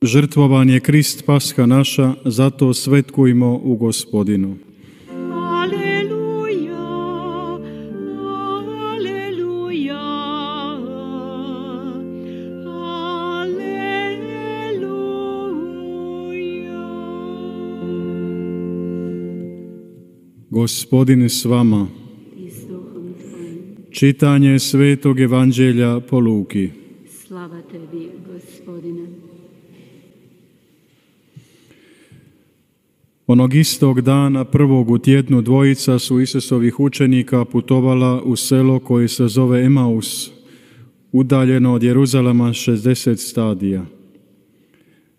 Žrtvovan je Krist, Pasha naša, zato svetkujmo u Gospodinu. Aleluja, aleluja, aleluja. Gospodin s vama. Čitanje Svetog Evanđelja po Luki. Slava tebi, Gospodine. Onog istog dana, prvog u tjednu, dvojica su Isusovih učenika putovala u selo koje se zove Emaus, udaljeno od Jeruzalema 60 stadija.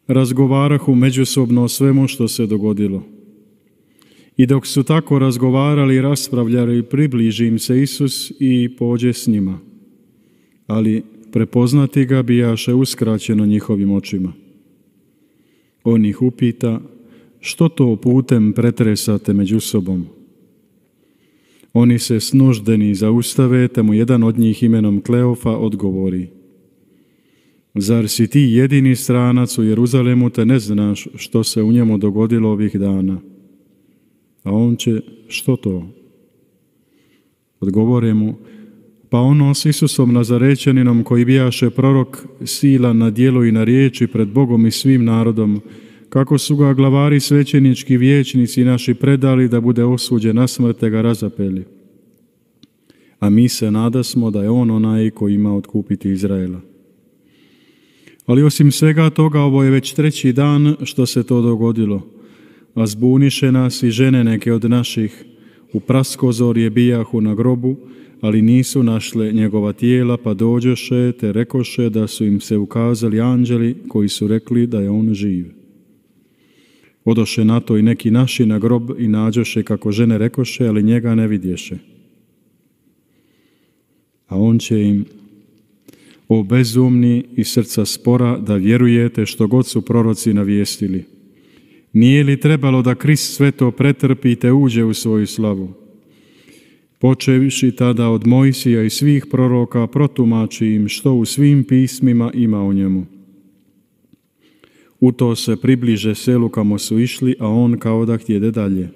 Razgovarahu međusobno o svemu što se dogodilo. I dok su tako razgovarali i raspravljali, približi im se Isus i pođe s njima. Ali prepoznati ga bijaše uskraćeno njihovim očima. On ih upita: što to putem pretresate među sobom? Oni se snuždeni zaustave, te mu jedan od njih imenom Kleofa odgovori: zar si ti jedini stranac u Jeruzalemu, te ne znaš što se u njemu dogodilo ovih dana? A on će: što to? Odgovore mu: pa ono s Isusom Nazarećaninom, koji bijaše prorok, silan na djelu i na riječi pred Bogom i svim narodom, kako su ga glavari svećenički vijećnici naši predali da bude osuđen na smrt, te ga razapeli. A mi se nadasmo da je on onaj koji ima otkupiti Izraela. Ali osim svega toga, ovo je već treći dan što se to dogodilo, a zbuniše nas i žene neke od naših. U praskozorje bijahu na grobu, ali nisu našle njegova tijela, pa dođoše te rekoše da su im se ukazali anđeli koji su rekli da je on živ. Odoše na to i neki naši na grob i nađoše kako žene rekoše, ali njega ne vidješe. A on će im: o bezumni i srca spora, da vjerujete što god su proroci navijestili. Nije li trebalo da Krist sve to pretrpi te uđe u svoju slavu? Počevši tada od Mojsija i svih proroka, protumači im što u svim pismima ima o njemu. U to se približe selu kamo su išli, a on kao da htjede dalje.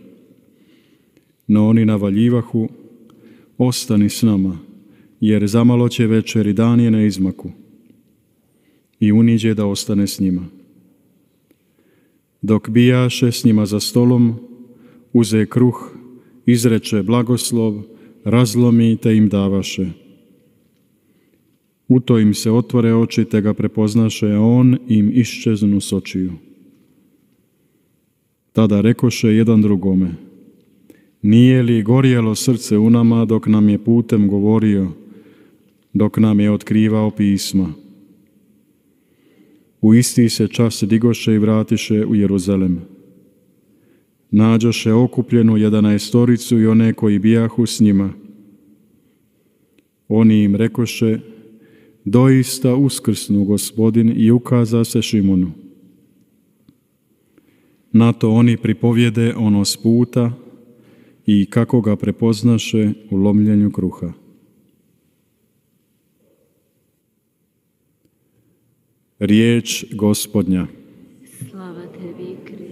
No oni navaljivahu: ostani s nama, jer zamalo će večer i dan je na izmaku. I uniđe da ostane s njima. Dok bijaše s njima za stolom, uze kruh, izreče blagoslov, razlomi te im davaše. U to im se otvore oči, te ga prepoznaše, a on im iščeznu s očiju. Tada rekoše jedan drugome: nije li gorjelo srce u nama dok nam je putem govorio, dok nam je otkrivao pisma? U isti se čas digoše i vratiše u Jeruzalem. Nađoše okupljenu 11 i one koji bijahu s njima. Oni im rekoše: doista uskrsnu Gospodin, i ukaza se Šimonu. Na to oni pripovjede ono s puta i kako ga prepoznaše u lomljenju kruha. Riječ Gospodnja. Slava tebi, Kriste.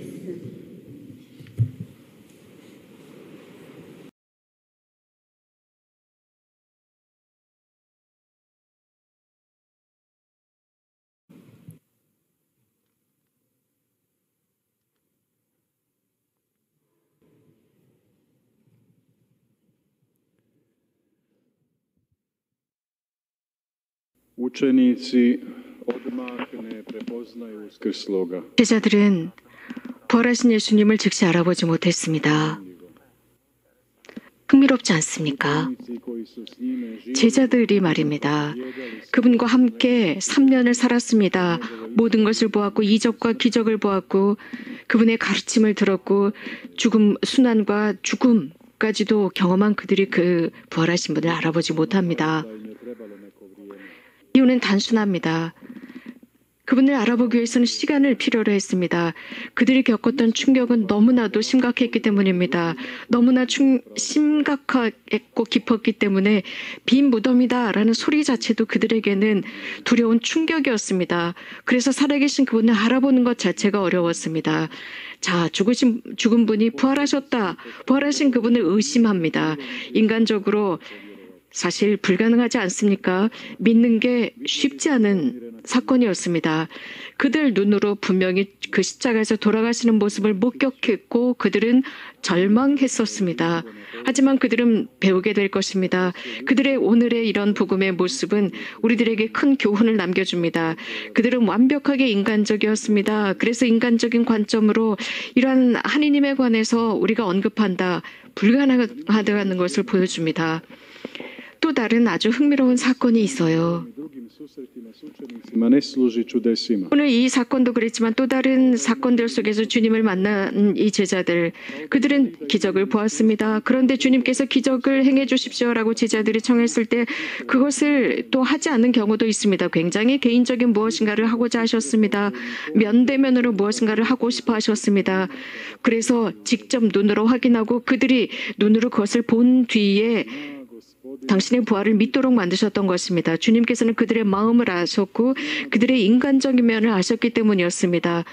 Učenici odmah ne prepoznaju uskrsloga. 제자들은 부활하신 예수님을 즉시 알아보지 못했습니다. 흥미롭지 않습니까? 제자들이 말입니다. 그분과 함께 3년을 살았습니다. 모든 것을 보았고 이적과 기적을 보았고 그분의 가르침을 들었고 순환과 죽음까지도 경험한 그들이 그 부활하신 분을 알아보지 못합니다. 이유는 단순합니다. 그분을 알아보기 위해서는 시간을 필요로 했습니다. 그들이 겪었던 충격은 너무나도 심각했기 때문입니다. 너무나 심각했고 깊었기 때문에 빈 무덤이다라는 소리 자체도 그들에게는 두려운 충격이었습니다. 그래서 살아계신 그분을 알아보는 것 자체가 어려웠습니다. 자, 죽은 분이 부활하셨다. 부활하신 그분을 의심합니다. 인간적으로 사실 불가능하지 않습니까? 믿는 게 쉽지 않은 사건이었습니다. 그들 눈으로 분명히 그 십자가에서 돌아가시는 모습을 목격했고 그들은 절망했었습니다. 하지만 그들은 배우게 될 것입니다. 그들의 오늘의 이런 복음의 모습은 우리들에게 큰 교훈을 남겨줍니다. 그들은 완벽하게 인간적이었습니다. 그래서 인간적인 관점으로 이러한 하느님에 관해서 우리가 언급한다. 불가능하다는 것을 보여줍니다. 또 다른 아주 흥미로운 사건이 있어요. 오늘 이 사건도 그랬지만 또 다른 사건들 속에서 주님을 만난 이 제자들, 그들은 기적을 보았습니다. 그런데 주님께서 기적을 행해 주십시오라고 제자들이 청했을 때 그것을 또 하지 않는 경우도 있습니다. 굉장히 개인적인 무엇인가를 하고자 하셨습니다. 면대면으로 무엇인가를 하고 싶어 하셨습니다. 그래서 직접 눈으로 확인하고 그들이 눈으로 그것을 본 뒤에 당신의 부활을 믿도록 만드셨던 것입니다. 주님께서는 그들의 마음을 아셨고 그들의 인간적인 면을 아셨기 때문이었습니다.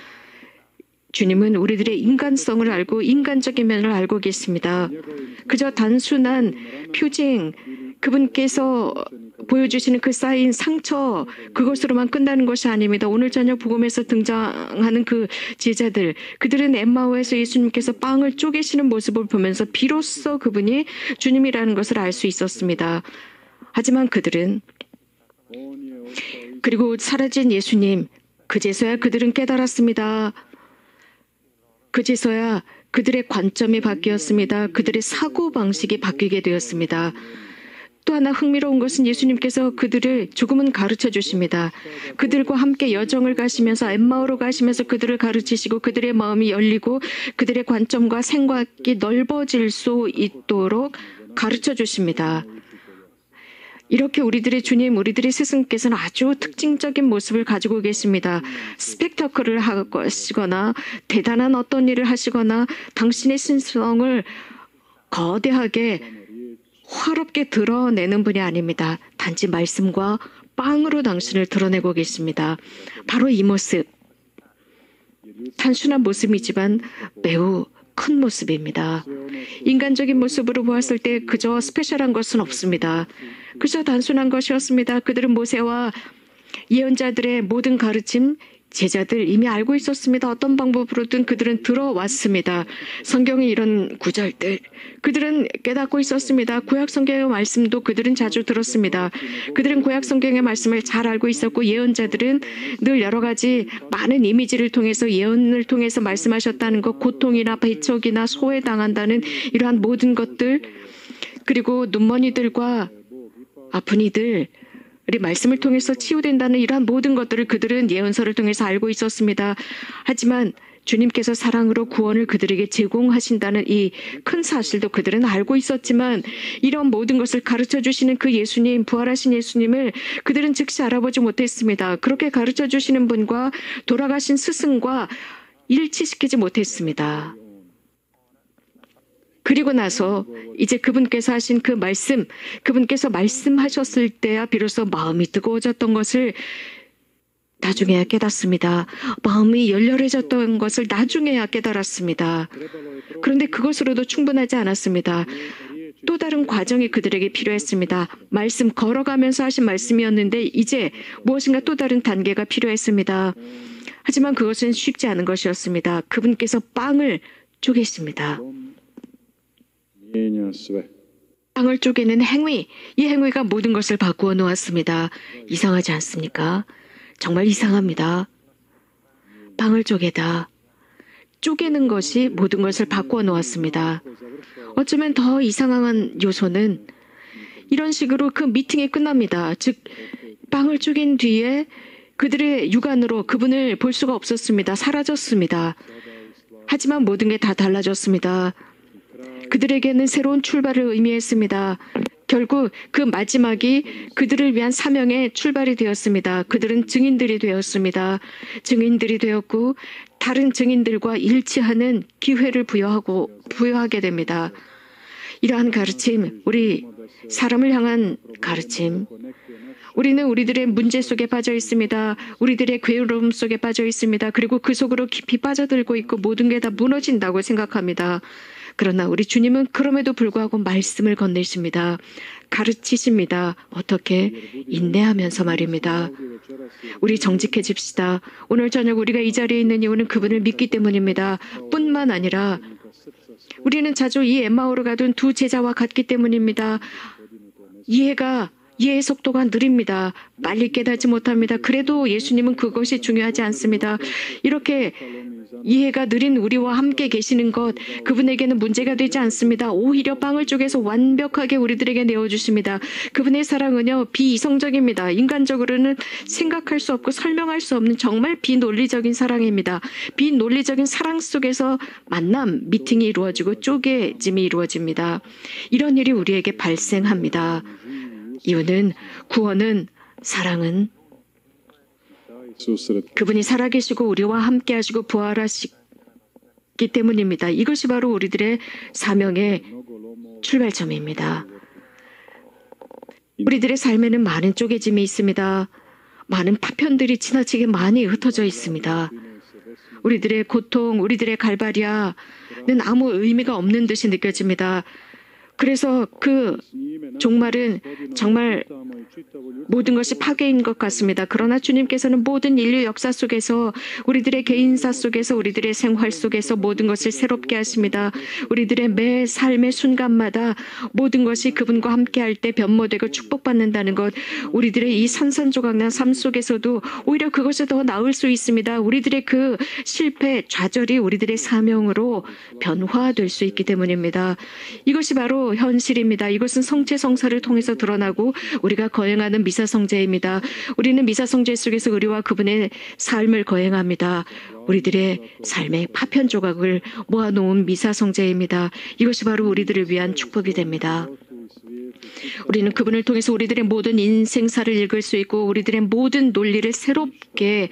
주님은 우리들의 인간성을 알고 인간적인 면을 알고 계십니다. 그저 단순한 표징, 그분께서 보여주시는 그 쌓인 상처, 그것으로만 끝나는 것이 아닙니다. 오늘 저녁 복음에서 등장하는 그 제자들, 그들은 엠마오에서 예수님께서 빵을 쪼개시는 모습을 보면서 비로소 그분이 주님이라는 것을 알 수 있었습니다. 하지만 그들은 그리고 사라진 예수님, 그제서야 그들은 깨달았습니다. 그제서야 그들의 관점이 바뀌었습니다. 그들의 사고방식이 바뀌게 되었습니다. 또 하나 흥미로운 것은 예수님께서 그들을 조금은 가르쳐 주십니다. 그들과 함께 여정을 가시면서 엠마오로 가시면서 그들을 가르치시고 그들의 마음이 열리고 그들의 관점과 생각이 넓어질 수 있도록 가르쳐 주십니다. 이렇게 우리들의 주님, 우리들의 스승께서는 아주 특징적인 모습을 가지고 계십니다. 스펙터클을 하시거나 대단한 어떤 일을 하시거나 당신의 신성을 거대하게 화롭게 드러내는 분이 아닙니다. 단지 말씀과 빵으로 당신을 드러내고 계십니다. 바로 이 모습, 단순한 모습이지만 매우 큰 모습입니다. 인간적인 모습으로 보았을 때 그저 스페셜한 것은 없습니다. 그저 단순한 것이었습니다. 그들은 모세와 예언자들의 모든 가르침, 제자들 이미 알고 있었습니다. 어떤 방법으로든 그들은 들어왔습니다. 성경의 이런 구절들 그들은 깨닫고 있었습니다. 구약 성경의 말씀도 그들은 자주 들었습니다. 그들은 구약 성경의 말씀을 잘 알고 있었고 예언자들은 늘 여러 가지 많은 이미지를 통해서 예언을 통해서 말씀하셨다는 것, 고통이나 배척이나 소외당한다는 이러한 모든 것들, 그리고 눈먼이들과 아픈 이들 우리 말씀을 통해서 치유된다는 이러한 모든 것들을 그들은 예언서를 통해서 알고 있었습니다. 하지만 주님께서 사랑으로 구원을 그들에게 제공하신다는 이 큰 사실도 그들은 알고 있었지만 이런 모든 것을 가르쳐 주시는 그 예수님, 부활하신 예수님을 그들은 즉시 알아보지 못했습니다. 그렇게 가르쳐 주시는 분과 돌아가신 스승과 일치시키지 못했습니다. 그리고 나서 이제 그분께서 하신 그 말씀, 그분께서 말씀하셨을 때야 비로소 마음이 뜨거워졌던 것을 나중에야 깨닫습니다. 마음이 열렬해졌던 것을 나중에야 깨달았습니다. 그런데 그것으로도 충분하지 않았습니다. 또 다른 과정이 그들에게 필요했습니다. 말씀 걸어가면서 하신 말씀이었는데 이제 무엇인가 또 다른 단계가 필요했습니다. 하지만 그것은 쉽지 않은 것이었습니다. 그분께서 빵을 쪼개십니다. 빵을 쪼개는 행위, 이 행위가 모든 것을 바꾸어 놓았습니다. 이상하지 않습니까? 정말 이상합니다. 빵을 쪼개다. 쪼개는 것이 모든 것을 바꾸어 놓았습니다. 어쩌면 더 이상한 요소는 이런 식으로 그 미팅이 끝납니다. 즉 빵을 쪼갠 뒤에 그들의 육안으로 그분을 볼 수가 없었습니다. 사라졌습니다. 하지만 모든 게 다 달라졌습니다. 그들에게는 새로운 출발을 의미했습니다. 결국 그 마지막이 그들을 위한 사명의 출발이 되었습니다. 그들은 증인들이 되었습니다. 증인들이 되었고 다른 증인들과 일치하는 기회를 부여하게 됩니다. 이러한 가르침, 우리 사람을 향한 가르침, 우리는 우리들의 문제 속에 빠져 있습니다. 우리들의 괴로움 속에 빠져 있습니다. 그리고 그 속으로 깊이 빠져들고 있고 모든 게 다 무너진다고 생각합니다. 그러나 우리 주님은 그럼에도 불구하고 말씀을 건네십니다. 가르치십니다. 어떻게? 인내하면서 말입니다. 우리 정직해집시다. 오늘 저녁 우리가 이 자리에 있는 이유는 그분을 믿기 때문입니다. 뿐만 아니라 우리는 자주 이 엠마오를 가둔 두 제자와 같기 때문입니다. 이해의 속도가 느립니다. 빨리 깨닫지 못합니다. 그래도 예수님은 그것이 중요하지 않습니다. 이렇게 이해가 느린 우리와 함께 계시는 것, 그분에게는 문제가 되지 않습니다. 오히려 빵을 쪼개서 완벽하게 우리들에게 내어주십니다. 그분의 사랑은요, 비이성적입니다. 인간적으로는 생각할 수 없고 설명할 수 없는 정말 비논리적인 사랑입니다. 비논리적인 사랑 속에서 만남, 미팅이 이루어지고 쪼개짐이 이루어집니다. 이런 일이 우리에게 발생합니다. 이유는 구원은, 사랑은 그분이 살아계시고 우리와 함께 하시고 부활하시기 때문입니다. 이것이 바로 우리들의 사명의 출발점입니다. 우리들의 삶에는 많은 쪼개짐이 있습니다. 많은 파편들이 지나치게 많이 흩어져 있습니다. 우리들의 고통, 우리들의 갈바리아는 아무 의미가 없는 듯이 느껴집니다. 그래서 그 종말은 정말 모든 것이 파괴인 것 같습니다. 그러나 주님께서는 모든 인류 역사 속에서 우리들의 개인사 속에서 우리들의 생활 속에서 모든 것을 새롭게 하십니다. 우리들의 매 삶의 순간마다 모든 것이 그분과 함께할 때 변모되고 축복받는다는 것, 우리들의 이 산산조각난 삶 속에서도 오히려 그것이 더 나을 수 있습니다. 우리들의 그 실패, 좌절이 우리들의 사명으로 변화될 수 있기 때문입니다. 이것이 바로 현실입니다. 이것은 성체성사를 통해서 드러나고 우리가 거행하는 미사성제입니다. 우리는 미사성제 속에서 우리와 그분의 삶을 거행합니다. 우리들의 삶의 파편 조각을 모아놓은 미사성제입니다. 이것이 바로 우리들을 위한 축복이 됩니다. 우리는 그분을 통해서 우리들의 모든 인생사를 읽을 수 있고 우리들의 모든 논리를 새롭게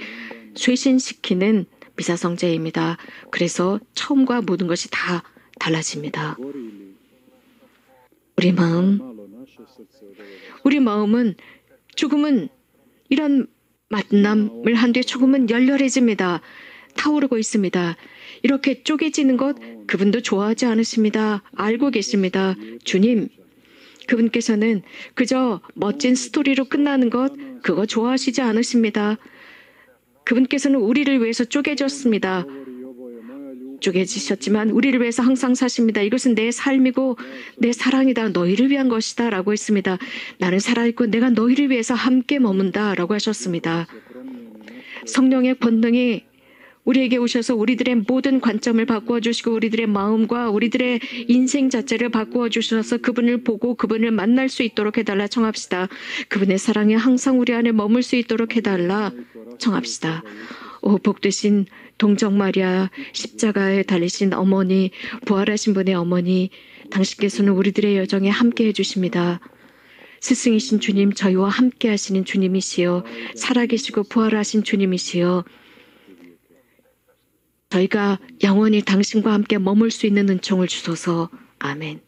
쇄신시키는 미사성제입니다. 그래서 처음과 모든 것이 다 달라집니다. 우리 마음은 조금은 이런 만남을 한 뒤에 조금은 열렬해집니다. 타오르고 있습니다. 이렇게 쪼개지는 것 그분도 좋아하지 않으십니다. 알고 계십니다. 주님, 그분께서는 그저 멋진 스토리로 끝나는 것 그거 좋아하시지 않으십니다. 그분께서는 우리를 위해서 쪼개졌습니다. 쪼개지셨지만 우리를 위해서 항상 사십니다. 이것은 내 삶이고 내 사랑이다. 너희를 위한 것이다. 라고 했습니다. 나는 살아있고 내가 너희를 위해서 함께 머문다. 라고 하셨습니다. 성령의 권능이 우리에게 오셔서 우리들의 모든 관점을 바꾸어 주시고 우리들의 마음과 우리들의 인생 자체를 바꾸어 주셔서 그분을 보고 그분을 만날 수 있도록 해달라 청합시다. 그분의 사랑이 항상 우리 안에 머물 수 있도록 해달라 청합시다. 오 복되신 동정 마리아, 십자가에 달리신 어머니, 부활하신 분의 어머니, 당신께서는 우리들의 여정에 함께 해주십니다. 스승이신 주님, 저희와 함께 하시는 주님이시여, 살아계시고 부활하신 주님이시여, 저희가 영원히 당신과 함께 머물 수 있는 은총을 주소서. 아멘.